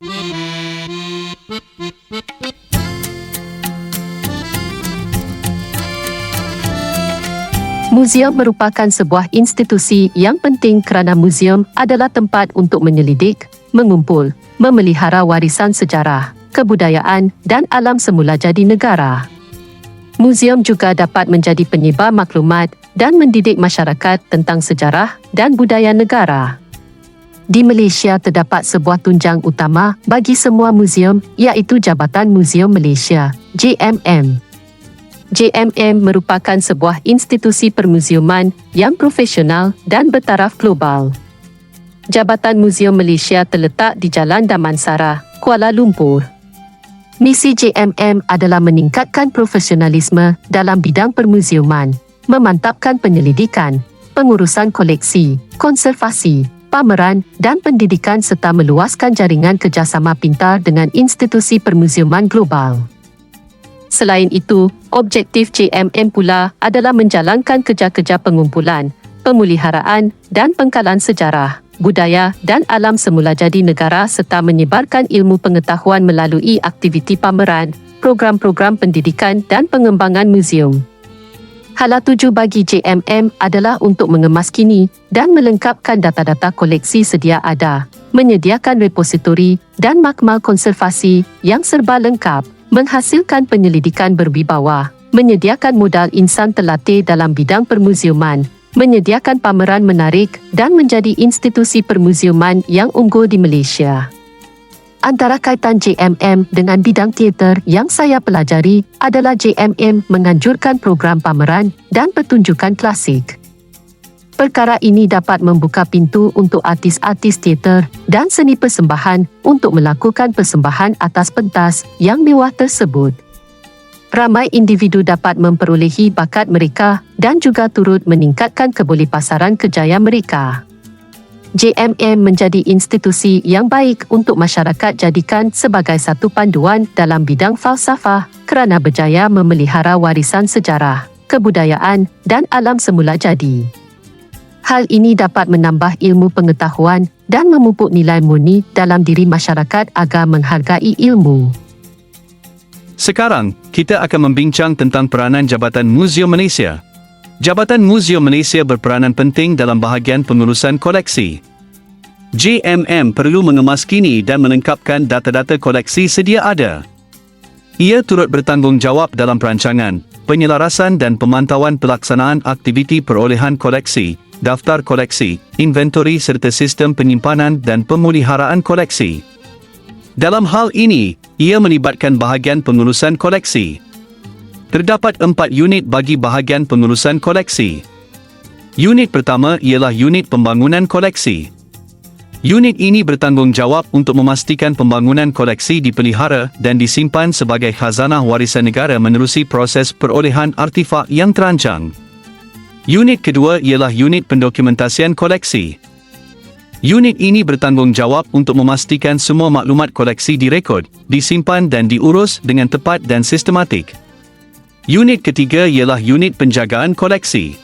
Muzium merupakan sebuah institusi yang penting kerana muzium adalah tempat untuk menyelidik, mengumpul, memelihara warisan sejarah, kebudayaan dan alam semula jadi negara. Muzium juga dapat menjadi penyebar maklumat dan mendidik masyarakat tentang sejarah dan budaya negara. Di Malaysia terdapat sebuah tunjang utama bagi semua muzium iaitu Jabatan Muzium Malaysia, JMM. JMM merupakan sebuah institusi permuziuman yang profesional dan bertaraf global. Jabatan Muzium Malaysia terletak di Jalan Damansara, Kuala Lumpur. Misi JMM adalah meningkatkan profesionalisme dalam bidang permuziuman, memantapkan penyelidikan, pengurusan koleksi, konservasi, pameran dan pendidikan serta meluaskan jaringan kerjasama pintar dengan institusi permuziuman global. Selain itu, objektif JMM pula adalah menjalankan kerja-kerja pengumpulan, pemuliharaan dan pengkalan sejarah, budaya dan alam semula jadi negara serta menyebarkan ilmu pengetahuan melalui aktiviti pameran, program-program pendidikan dan pengembangan muzium. Hala tuju bagi JMM adalah untuk mengemaskini dan melengkapkan data-data koleksi sedia ada, menyediakan repositori dan makmal konservasi yang serba lengkap, menghasilkan penyelidikan berwibawa, menyediakan modal insan terlatih dalam bidang permuziuman, menyediakan pameran menarik dan menjadi institusi permuziuman yang unggul di Malaysia. Antara kaitan JMM dengan bidang teater yang saya pelajari adalah JMM menganjurkan program pameran dan pertunjukan klasik. Perkara ini dapat membuka pintu untuk artis-artis teater dan seni persembahan untuk melakukan persembahan atas pentas yang mewah tersebut. Ramai individu dapat memperolehi bakat mereka dan juga turut meningkatkan kebolehpasaran kerjaya mereka. JMM menjadi institusi yang baik untuk masyarakat jadikan sebagai satu panduan dalam bidang falsafah kerana berjaya memelihara warisan sejarah, kebudayaan dan alam semula jadi. Hal ini dapat menambah ilmu pengetahuan dan memupuk nilai murni dalam diri masyarakat agar menghargai ilmu. Sekarang, kita akan membincang tentang peranan Jabatan Muzium Malaysia. Jabatan Muzium Malaysia berperanan penting dalam bahagian pengurusan koleksi. JMM perlu mengemaskini dan melengkapkan data-data koleksi sedia ada. Ia turut bertanggungjawab dalam perancangan, penyelarasan dan pemantauan pelaksanaan aktiviti perolehan koleksi, daftar koleksi, inventori serta sistem penyimpanan dan pemeliharaan koleksi. Dalam hal ini, ia melibatkan bahagian pengurusan koleksi. Terdapat 4 unit bagi bahagian pengurusan koleksi. Unit pertama ialah unit pembangunan koleksi. Unit ini bertanggungjawab untuk memastikan pembangunan koleksi dipelihara dan disimpan sebagai khazanah warisan negara menerusi proses perolehan artifak yang terancang. Unit kedua ialah unit pendokumentasian koleksi. Unit ini bertanggungjawab untuk memastikan semua maklumat koleksi direkod, disimpan dan diurus dengan tepat dan sistematik. Unit ketiga ialah unit penjagaan koleksi.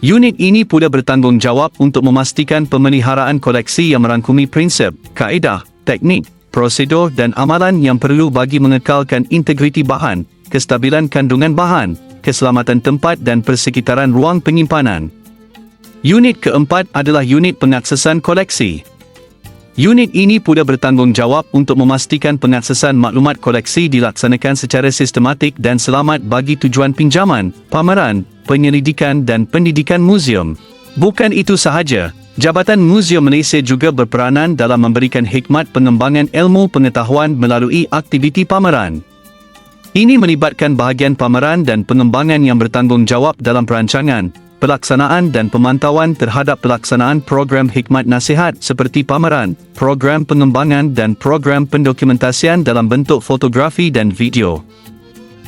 Unit ini pula bertanggungjawab untuk memastikan pemeliharaan koleksi yang merangkumi prinsip, kaedah, teknik, prosedur dan amalan yang perlu bagi mengekalkan integriti bahan, kestabilan kandungan bahan, keselamatan tempat dan persekitaran ruang penyimpanan. Unit keempat adalah unit pengaksesan koleksi. Unit ini pula bertanggungjawab untuk memastikan pengaksesan maklumat koleksi dilaksanakan secara sistematik dan selamat bagi tujuan pinjaman, pameran, penyelidikan dan pendidikan muzium. Bukan itu sahaja, Jabatan Muzium Malaysia juga berperanan dalam memberikan hikmat pengembangan ilmu pengetahuan melalui aktiviti pameran. Ini melibatkan bahagian pameran dan pengembangan yang bertanggungjawab dalam perancangan, pelaksanaan dan pemantauan terhadap pelaksanaan program hikmat nasihat seperti pameran, program pengembangan dan program pendokumentasian dalam bentuk fotografi dan video.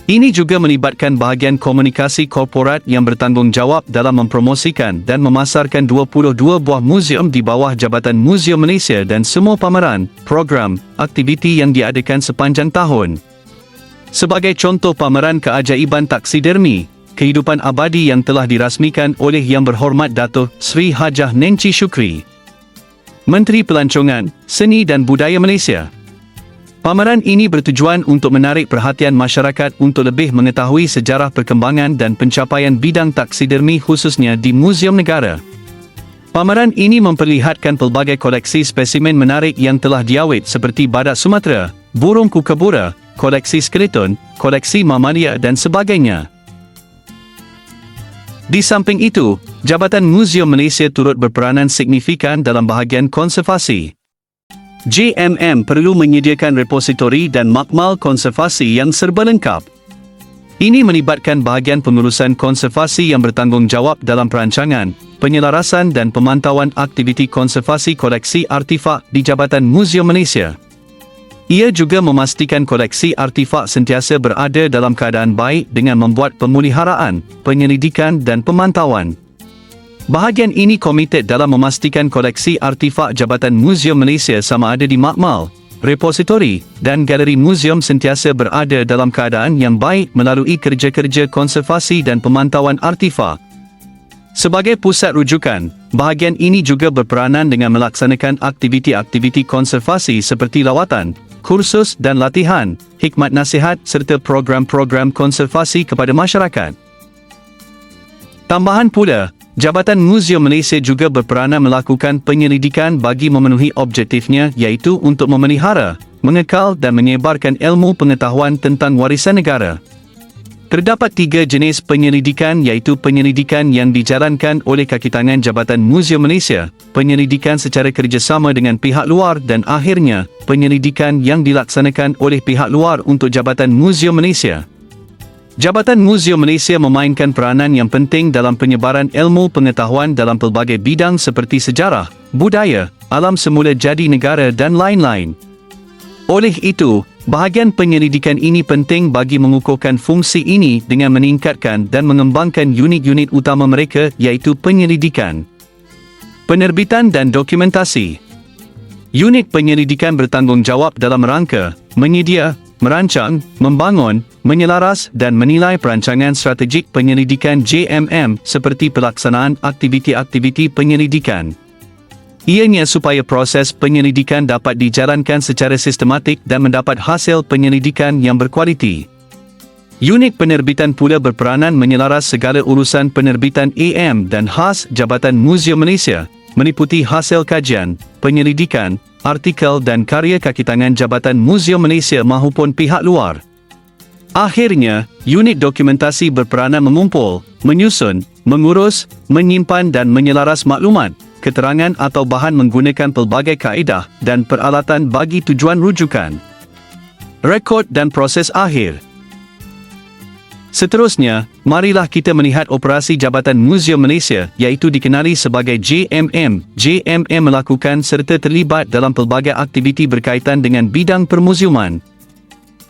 Ini juga melibatkan bahagian komunikasi korporat yang bertanggungjawab dalam mempromosikan dan memasarkan 22 buah muzium di bawah Jabatan Muzium Malaysia dan semua pameran, program, aktiviti yang diadakan sepanjang tahun. Sebagai contoh pameran keajaiban taksidermi, kehidupan abadi yang telah dirasmikan oleh Yang Berhormat Dato' Sri Hajah Nenci Shukri, Menteri Pelancongan, Seni dan Budaya Malaysia. Pameran ini bertujuan untuk menarik perhatian masyarakat untuk lebih mengetahui sejarah perkembangan dan pencapaian bidang taksidermi khususnya di Muzium Negara. Pameran ini memperlihatkan pelbagai koleksi spesimen menarik yang telah diawet seperti badak Sumatera, burung kookaburra, koleksi skeleton, koleksi mamalia dan sebagainya. Di samping itu, Jabatan Muzium Malaysia turut berperanan signifikan dalam bahagian konservasi. JMM perlu menyediakan repositori dan makmal konservasi yang serba lengkap. Ini melibatkan bahagian pengurusan konservasi yang bertanggungjawab dalam perancangan, penyelarasan dan pemantauan aktiviti konservasi koleksi artifak di Jabatan Muzium Malaysia. Ia juga memastikan koleksi artifak sentiasa berada dalam keadaan baik dengan membuat pemeliharaan, penyelidikan dan pemantauan. Bahagian ini komited dalam memastikan koleksi artifak Jabatan Muzium Malaysia sama ada di makmal, repositori dan galeri muzium sentiasa berada dalam keadaan yang baik melalui kerja-kerja konservasi dan pemantauan artifak. Sebagai pusat rujukan, bahagian ini juga berperanan dengan melaksanakan aktiviti-aktiviti konservasi seperti lawatan, kursus dan latihan, hikmat nasihat serta program-program konservasi kepada masyarakat. Tambahan pula, Jabatan Muzium Malaysia juga berperanan melakukan penyelidikan bagi memenuhi objektifnya iaitu untuk memelihara, mengekal dan menyebarkan ilmu pengetahuan tentang warisan negara. Terdapat 3 jenis penyelidikan iaitu penyelidikan yang dijalankan oleh kakitangan Jabatan Muzium Malaysia, penyelidikan secara kerjasama dengan pihak luar dan akhirnya, penyelidikan yang dilaksanakan oleh pihak luar untuk Jabatan Muzium Malaysia. Jabatan Muzium Malaysia memainkan peranan yang penting dalam penyebaran ilmu pengetahuan dalam pelbagai bidang seperti sejarah, budaya, alam semula jadi negara dan lain-lain. Oleh itu, bahagian penyelidikan ini penting bagi mengukuhkan fungsi ini dengan meningkatkan dan mengembangkan unit-unit utama mereka iaitu penyelidikan, penerbitan dan dokumentasi. Unit penyelidikan bertanggungjawab dalam rangka menyedia, merancang, membangun, menyelaras dan menilai perancangan strategik penyelidikan JMM seperti pelaksanaan aktiviti-aktiviti penyelidikan. Ianya supaya proses penyelidikan dapat dijalankan secara sistematik dan mendapat hasil penyelidikan yang berkualiti. Unit penerbitan pula berperanan menyelaras segala urusan penerbitan AM dan khas Jabatan Muzium Malaysia, meliputi hasil kajian, penyelidikan, artikel dan karya kakitangan Jabatan Muzium Malaysia mahupun pihak luar. Akhirnya, unit dokumentasi berperanan mengumpul, menyusun, mengurus, menyimpan dan menyelaras maklumat, keterangan atau bahan menggunakan pelbagai kaedah dan peralatan bagi tujuan rujukan, rekod dan proses akhir. Seterusnya, marilah kita melihat operasi Jabatan Muzium Malaysia iaitu dikenali sebagai JMM. JMM melakukan serta terlibat dalam pelbagai aktiviti berkaitan dengan bidang permuziuman.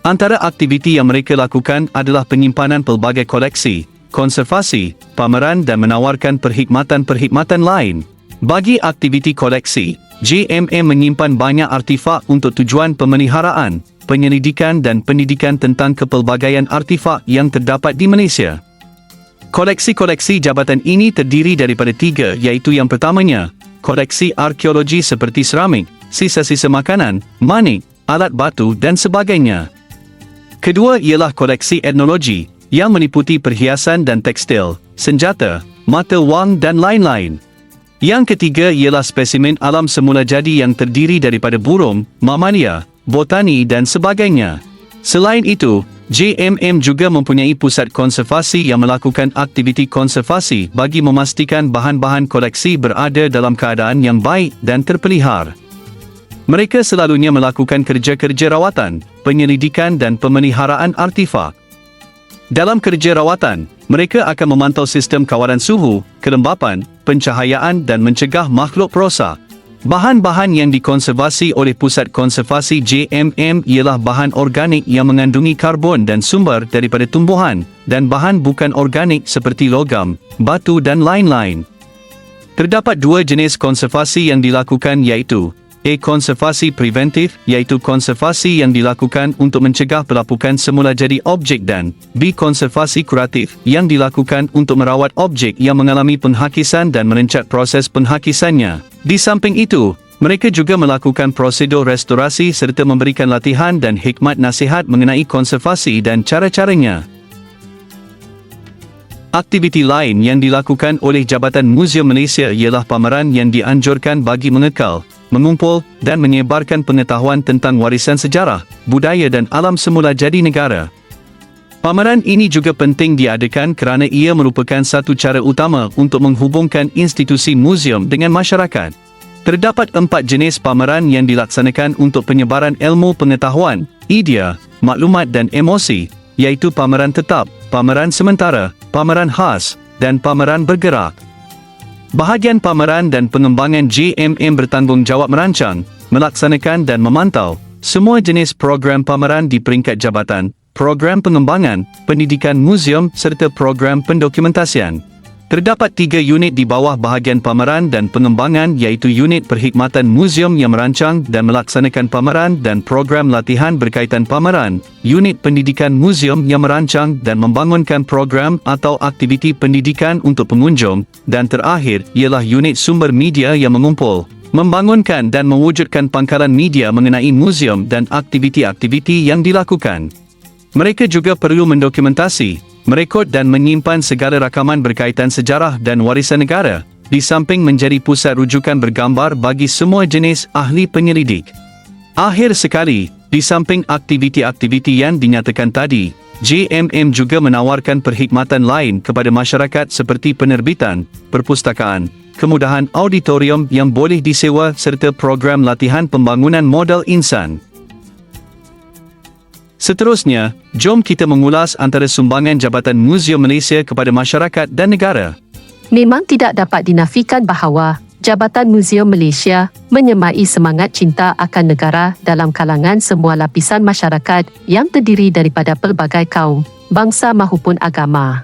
Antara aktiviti yang mereka lakukan adalah penyimpanan pelbagai koleksi, konservasi, pameran dan menawarkan perkhidmatan-perkhidmatan lain. Bagi aktiviti koleksi, JMM menyimpan banyak artifak untuk tujuan pemeliharaan, penyelidikan dan pendidikan tentang kepelbagaian artifak yang terdapat di Malaysia. Koleksi-koleksi jabatan ini terdiri daripada 3 iaitu yang pertamanya, koleksi arkeologi seperti seramik, sisa-sisa makanan, manik, alat batu dan sebagainya. Kedua ialah koleksi etnologi, yang meliputi perhiasan dan tekstil, senjata, mata wang dan lain-lain. Yang ketiga ialah spesimen alam semula jadi yang terdiri daripada burung, mamalia, botani dan sebagainya. Selain itu, JMM juga mempunyai pusat konservasi yang melakukan aktiviti konservasi bagi memastikan bahan-bahan koleksi berada dalam keadaan yang baik dan terpelihara. Mereka selalunya melakukan kerja-kerja rawatan, penyelidikan dan pemeliharaan artifak. Dalam kerja rawatan, mereka akan memantau sistem kawalan suhu, kelembapan, pencahayaan dan mencegah makhluk perosak. Bahan-bahan yang dikonservasi oleh Pusat Konservasi JMM ialah bahan organik yang mengandungi karbon dan sumber daripada tumbuhan, dan bahan bukan organik seperti logam, batu dan lain-lain. Terdapat 2 jenis konservasi yang dilakukan iaitu A. Konservasi preventif, iaitu konservasi yang dilakukan untuk mencegah pelapukan semula jadi objek dan B. Konservasi kuratif, yang dilakukan untuk merawat objek yang mengalami penghakisan dan merencat proses penghakisannya. Di samping itu, Mereka juga melakukan prosedur restorasi serta memberikan latihan dan hikmat nasihat mengenai konservasi dan cara-caranya. Aktiviti lain yang dilakukan oleh Jabatan Muzium Malaysia ialah pameran yang dianjurkan bagi mengekal, mengumpul dan menyebarkan pengetahuan tentang warisan sejarah, budaya dan alam semula jadi negara. Pameran ini juga penting diadakan kerana ia merupakan satu cara utama untuk menghubungkan institusi muzium dengan masyarakat. Terdapat 4 jenis pameran yang dilaksanakan untuk penyebaran ilmu pengetahuan, idea, maklumat dan emosi, iaitu pameran tetap, pameran sementara, pameran khas, dan pameran bergerak. Bahagian pameran dan pengembangan JMM bertanggungjawab merancang, melaksanakan dan memantau semua jenis program pameran di peringkat jabatan, program pengembangan, pendidikan muzium serta program pendokumentasian. Terdapat 3 unit di bawah bahagian pameran dan pengembangan iaitu unit perkhidmatan muzium yang merancang dan melaksanakan pameran dan program latihan berkaitan pameran, unit pendidikan muzium yang merancang dan membangunkan program atau aktiviti pendidikan untuk pengunjung, dan terakhir ialah unit sumber media yang mengumpul, membangunkan dan mewujudkan pangkalan media mengenai muzium dan aktiviti-aktiviti yang dilakukan. Mereka juga perlu mendokumentasi, merekod dan menyimpan segala rakaman berkaitan sejarah dan warisan negara, di samping menjadi pusat rujukan bergambar bagi semua jenis ahli penyelidik. Akhir sekali, di samping aktiviti-aktiviti yang dinyatakan tadi, JMM juga menawarkan perkhidmatan lain kepada masyarakat seperti penerbitan, perpustakaan, kemudahan auditorium yang boleh disewa serta program latihan pembangunan modal insan. Seterusnya, jom kita mengulas antara sumbangan Jabatan Muzium Malaysia kepada masyarakat dan negara. Memang tidak dapat dinafikan bahawa Jabatan Muzium Malaysia menyemai semangat cinta akan negara dalam kalangan semua lapisan masyarakat yang terdiri daripada pelbagai kaum, bangsa mahupun agama.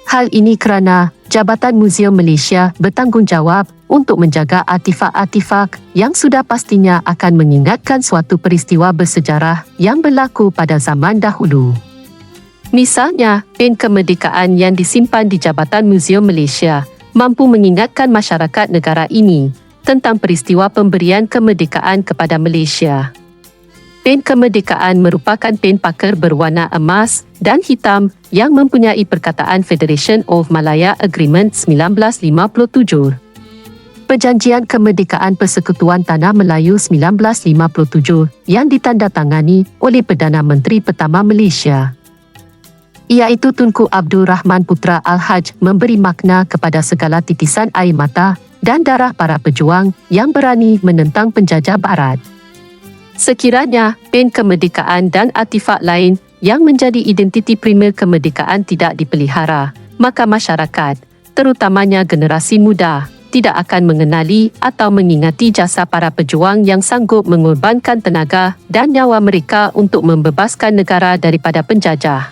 Hal ini kerana Jabatan Muzium Malaysia bertanggungjawab untuk menjaga artifak-artifak yang sudah pastinya akan mengingatkan suatu peristiwa bersejarah yang berlaku pada zaman dahulu. Misalnya, pen kemerdekaan yang disimpan di Jabatan Muzium Malaysia mampu mengingatkan masyarakat negara ini tentang peristiwa pemberian kemerdekaan kepada Malaysia. Pen kemerdekaan merupakan pen paker berwarna emas dan hitam yang mempunyai perkataan Federation of Malaya Agreement 1957. Perjanjian Kemerdekaan Persekutuan Tanah Melayu 1957 yang ditandatangani oleh Perdana Menteri pertama Malaysia, iaitu Tunku Abdul Rahman Putra Al-Haj, memberi makna kepada segala titisan air mata dan darah para pejuang yang berani menentang penjajah barat. Sekiranya pen kemerdekaan dan artifak lain yang menjadi identiti primer kemerdekaan tidak dipelihara, maka masyarakat, terutamanya generasi muda, tidak akan mengenali atau mengingati jasa para pejuang yang sanggup mengorbankan tenaga dan nyawa mereka untuk membebaskan negara daripada penjajah.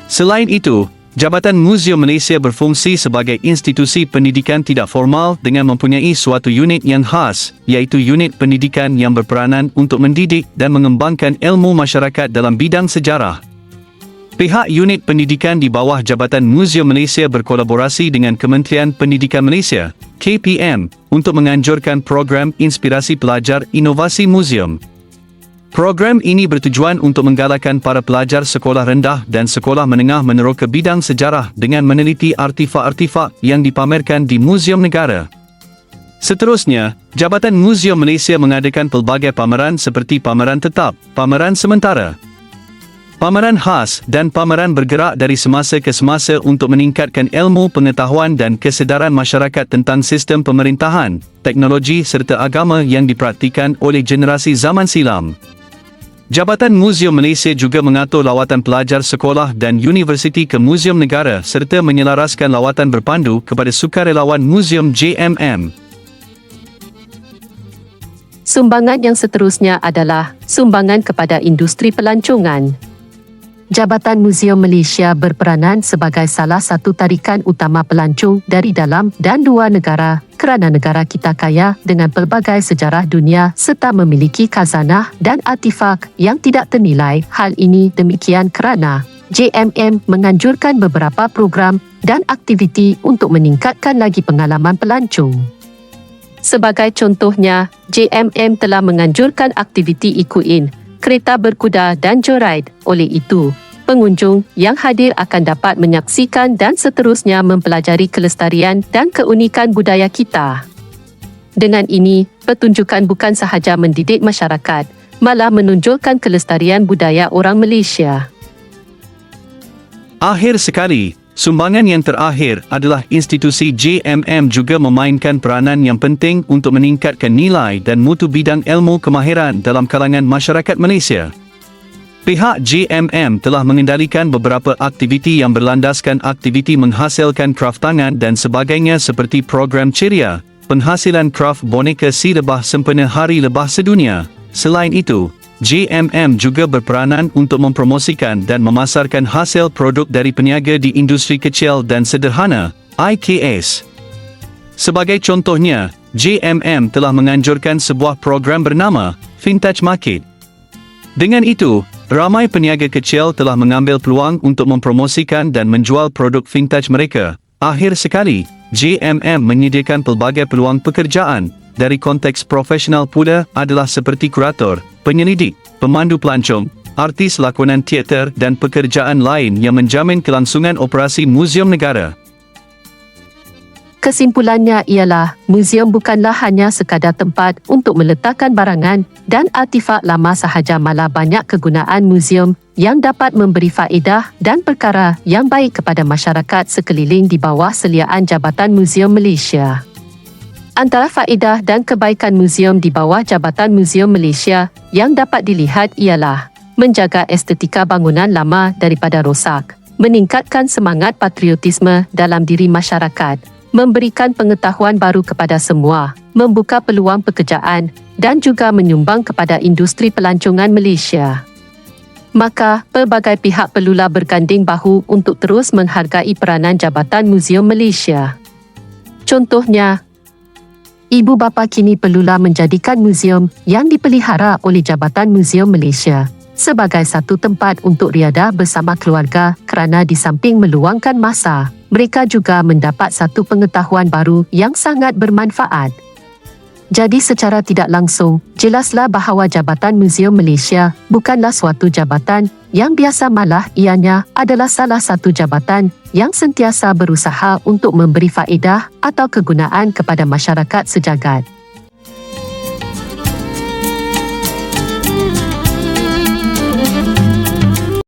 Selain itu, Jabatan Muzium Malaysia berfungsi sebagai institusi pendidikan tidak formal dengan mempunyai suatu unit yang khas, iaitu unit pendidikan yang berperanan untuk mendidik dan mengembangkan ilmu masyarakat dalam bidang sejarah. Pihak unit pendidikan di bawah Jabatan Muzium Malaysia berkolaborasi dengan Kementerian Pendidikan Malaysia, KPM, untuk menganjurkan program inspirasi pelajar inovasi muzium. Program ini bertujuan untuk menggalakkan para pelajar sekolah rendah dan sekolah menengah meneroka bidang sejarah dengan meneliti artifak-artifak yang dipamerkan di Muzium Negara. Seterusnya, Jabatan Muzium Malaysia mengadakan pelbagai pameran seperti pameran tetap, pameran sementara, pameran khas dan pameran bergerak dari semasa ke semasa untuk meningkatkan ilmu pengetahuan dan kesedaran masyarakat tentang sistem pemerintahan, teknologi serta agama yang dipraktikan oleh generasi zaman silam. Jabatan Muzium Malaysia juga mengatur lawatan pelajar sekolah dan universiti ke Muzium Negara serta menyelaraskan lawatan berpandu kepada sukarelawan Muzium JMM. Sumbangan yang seterusnya adalah sumbangan kepada industri pelancongan. Jabatan Muzium Malaysia berperanan sebagai salah satu tarikan utama pelancong dari dalam dan luar negara kerana negara kita kaya dengan pelbagai sejarah dunia serta memiliki khazanah dan artifak yang tidak ternilai. Hal ini demikian kerana JMM menganjurkan beberapa program dan aktiviti untuk meningkatkan lagi pengalaman pelancong. Sebagai contohnya, JMM telah menganjurkan aktiviti ikuin, kereta berkuda dan joyride. Oleh itu, pengunjung yang hadir akan dapat menyaksikan dan seterusnya mempelajari kelestarian dan keunikan budaya kita. Dengan ini, pertunjukan bukan sahaja mendidik masyarakat, malah menonjolkan kelestarian budaya orang Malaysia. Akhir sekali, sumbangan yang terakhir adalah institusi JMM juga memainkan peranan yang penting untuk meningkatkan nilai dan mutu bidang ilmu kemahiran dalam kalangan masyarakat Malaysia. Pihak JMM telah mengendalikan beberapa aktiviti yang berlandaskan aktiviti menghasilkan kraf tangan dan sebagainya seperti program ceria, penghasilan kraf boneka si lebah sempena Hari Lebah Sedunia. Selain itu, JMM juga berperanan untuk mempromosikan dan memasarkan hasil produk dari peniaga di industri kecil dan sederhana, IKS. Sebagai contohnya, JMM telah menganjurkan sebuah program bernama Vintage Market. Dengan itu, ramai peniaga kecil telah mengambil peluang untuk mempromosikan dan menjual produk vintage mereka. Akhir sekali, JMM menyediakan pelbagai peluang pekerjaan, dari konteks profesional pula adalah seperti kurator, penyelidik, pemandu pelancong, artis lakonan teater dan pekerjaan lain yang menjamin kelangsungan operasi Muzium Negara. Kesimpulannya ialah, muzium bukanlah hanya sekadar tempat untuk meletakkan barangan dan artifak lama sahaja, malah banyak kegunaan muzium yang dapat memberi faedah dan perkara yang baik kepada masyarakat sekeliling di bawah seliaan Jabatan Muzium Malaysia. Antara faedah dan kebaikan muzium di bawah Jabatan Muzium Malaysia yang dapat dilihat ialah menjaga estetika bangunan lama daripada rosak, meningkatkan semangat patriotisme dalam diri masyarakat, memberikan pengetahuan baru kepada semua, membuka peluang pekerjaan dan juga menyumbang kepada industri pelancongan Malaysia. Maka, pelbagai pihak perlulah berganding bahu untuk terus menghargai peranan Jabatan Muzium Malaysia. Contohnya, ibu bapa kini perlulah menjadikan muzium yang dipelihara oleh Jabatan Muzium Malaysia sebagai satu tempat untuk riadah bersama keluarga, kerana di samping meluangkan masa, mereka juga mendapat satu pengetahuan baru yang sangat bermanfaat. Jadi secara tidak langsung, jelaslah bahawa Jabatan Muzium Malaysia bukanlah suatu jabatan yang biasa, malah ianya adalah salah satu jabatan yang sentiasa berusaha untuk memberi faedah atau kegunaan kepada masyarakat sejagat.